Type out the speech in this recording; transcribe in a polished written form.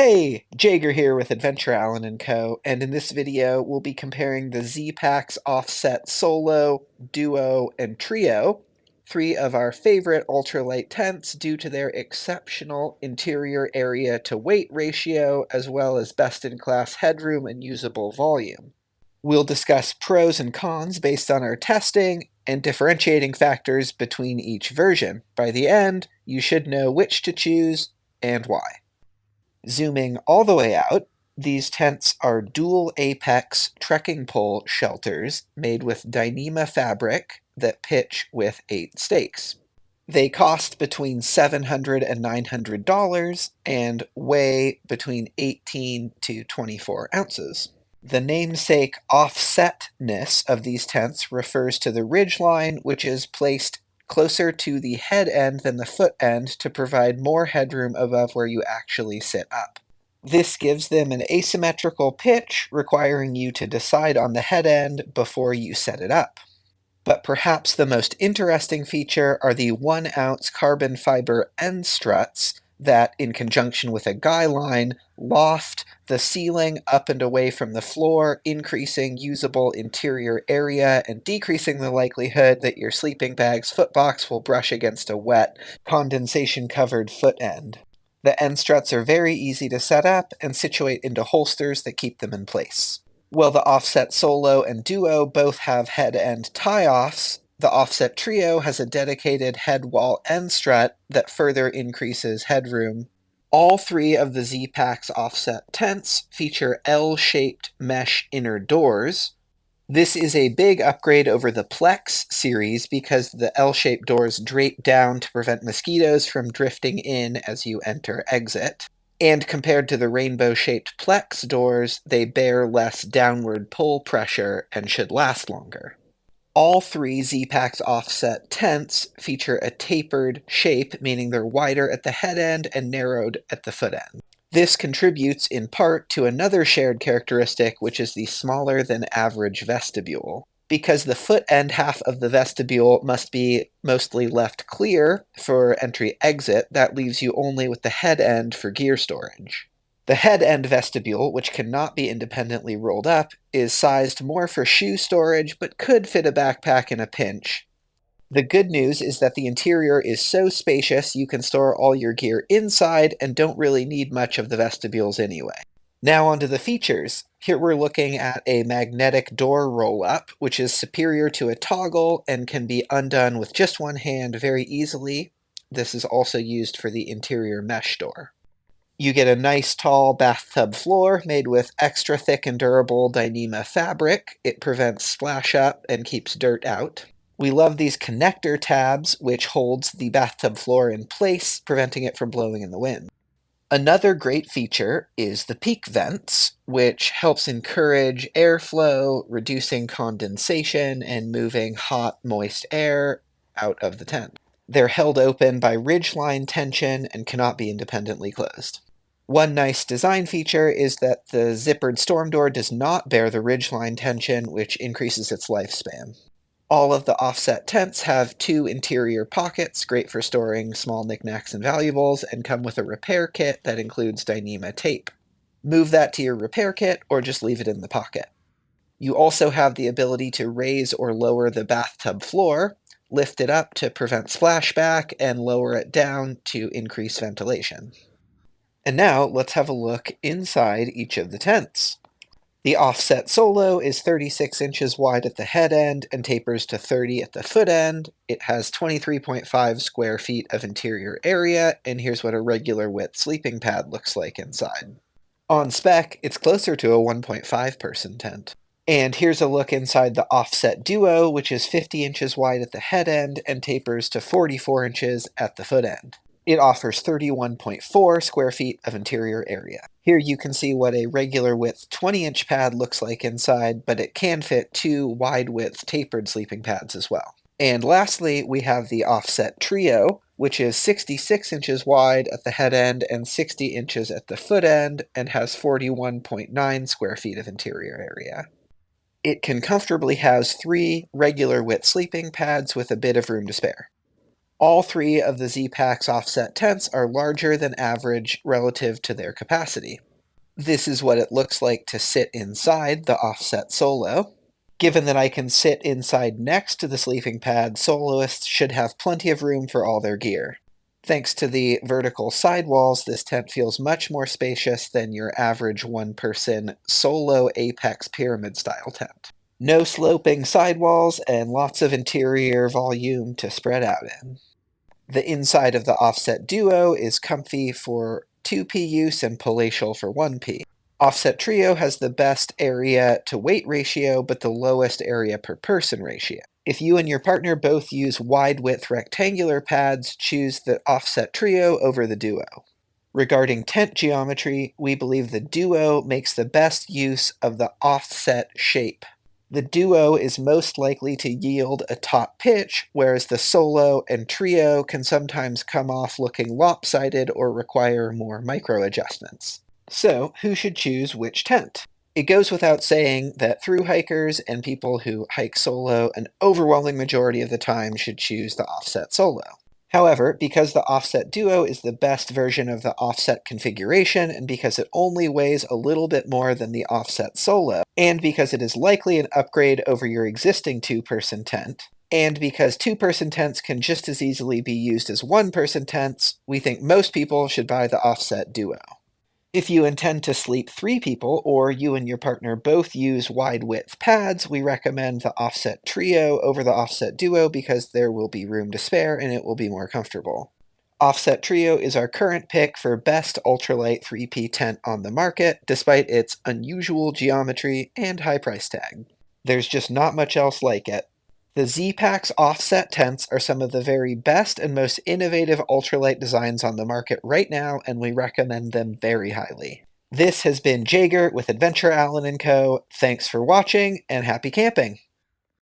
Hey, Jager here with Adventure Allen & Co., and in this video we'll be comparing the Zpacks Offset Solo, Duo, and Trio, three of our favorite ultralight tents due to their exceptional interior area to weight ratio as well as best-in-class headroom and usable volume. We'll discuss pros and cons based on our testing and differentiating factors between each version. By the end, you should know which to choose and why. Zooming all the way out, these tents are dual apex trekking pole shelters made with Dyneema fabric that pitch with 8 stakes. They cost between $700 and $900 and weigh between 18 to 24 ounces. The namesake offsetness of these tents refers to the ridgeline, which is placed closer to the head end than the foot end to provide more headroom above where you actually sit up. This gives them an asymmetrical pitch, requiring you to decide on the head end before you set it up. But perhaps the most interesting feature are the 1-ounce carbon fiber end struts that, in conjunction with a guy line, loft the ceiling up and away from the floor, increasing usable interior area and decreasing the likelihood that your sleeping bag's footbox will brush against a wet, condensation-covered foot end. The end struts are very easy to set up and situate into holsters that keep them in place. While the Offset Solo and Duo both have head-end tie-offs, the Offset Trio has a dedicated head wall end strut that further increases headroom. All three of the Zpacks Offset tents feature L-shaped mesh inner doors. This is a big upgrade over the Plex series because the L-shaped doors drape down to prevent mosquitoes from drifting in as you enter/exit. And compared to the rainbow-shaped Plex doors, they bear less downward pull pressure and should last longer. All three Zpacks Offset tents feature a tapered shape, meaning they're wider at the head end and narrowed at the foot end. This contributes in part to another shared characteristic, which is the smaller than average vestibule. Because the foot end half of the vestibule must be mostly left clear for entry/exit, that leaves you only with the head end for gear storage. The head end vestibule, which cannot be independently rolled up, is sized more for shoe storage but could fit a backpack in a pinch. The good news is that the interior is so spacious you can store all your gear inside and don't really need much of the vestibules anyway. Now onto the features. Here we're looking at a magnetic door roll-up, which is superior to a toggle and can be undone with just one hand very easily. This is also used for the interior mesh door. You get a nice tall bathtub floor made with extra thick and durable Dyneema fabric. It prevents splash up and keeps dirt out. We love these connector tabs, which holds the bathtub floor in place, preventing it from blowing in the wind. Another great feature is the peak vents, which helps encourage airflow, reducing condensation and moving hot, moist air out of the tent. They're held open by ridgeline tension and cannot be independently closed. One nice design feature is that the zippered storm door does not bear the ridgeline tension, which increases its lifespan. All of the offset tents have 2 interior pockets, great for storing small knickknacks and valuables, and come with a repair kit that includes Dyneema tape. Move that to your repair kit or just leave it in the pocket. You also have the ability to raise or lower the bathtub floor, lift it up to prevent splashback, and lower it down to increase ventilation. And now let's have a look inside each of the tents. The Offset Solo is 36 inches wide at the head end and tapers to 30 at the foot end. It has 23.5 square feet of interior area, and here's what a regular width sleeping pad looks like inside. On spec, it's closer to a 1.5 person tent. And here's a look inside the Offset Duo, which is 50 inches wide at the head end and tapers to 44 inches at the foot end. It offers 31.4 square feet of interior area. Here you can see what a regular width 20-inch pad looks like inside, but it can fit 2 wide width tapered sleeping pads as well. And lastly, we have the Offset Trio, which is 66 inches wide at the head end and 60 inches at the foot end, and has 41.9 square feet of interior area. It can comfortably house 3 regular width sleeping pads with a bit of room to spare. All three of the Zpacks Offset tents are larger than average relative to their capacity. This is what it looks like to sit inside the Offset Solo. Given that I can sit inside next to the sleeping pad, soloists should have plenty of room for all their gear. Thanks to the vertical sidewalls, this tent feels much more spacious than your average one-person solo apex pyramid-style tent. No sloping sidewalls and lots of interior volume to spread out in. The inside of the Offset Duo is comfy for 2P use and palatial for 1P. Offset Trio has the best area to weight ratio, but the lowest area per person ratio. If you and your partner both use wide width rectangular pads, choose the Offset Trio over the Duo. Regarding tent geometry, we believe the Duo makes the best use of the offset shape. The Duo is most likely to yield a top pitch, whereas the Solo and Trio can sometimes come off looking lopsided or require more micro adjustments. So, who should choose which tent? It goes without saying that thru-hikers and people who hike solo an overwhelming majority of the time should choose the Offset Solo. However, because the Offset Duo is the best version of the offset configuration, and because it only weighs a little bit more than the Offset Solo, and because it is likely an upgrade over your existing two-person tent, and because two-person tents can just as easily be used as one-person tents, we think most people should buy the Offset Duo. If you intend to sleep 3 people, or you and your partner both use wide-width pads, we recommend the Offset Trio over the Offset Duo because there will be room to spare and it will be more comfortable. Offset Trio is our current pick for best ultralight 3P tent on the market, despite its unusual geometry and high price tag. There's just not much else like it. The Zpacks Offset tents are some of the very best and most innovative ultralight designs on the market right now, and we recommend them very highly. This has been Jaeger with Adventure Allen & Co. Thanks for watching, and happy camping!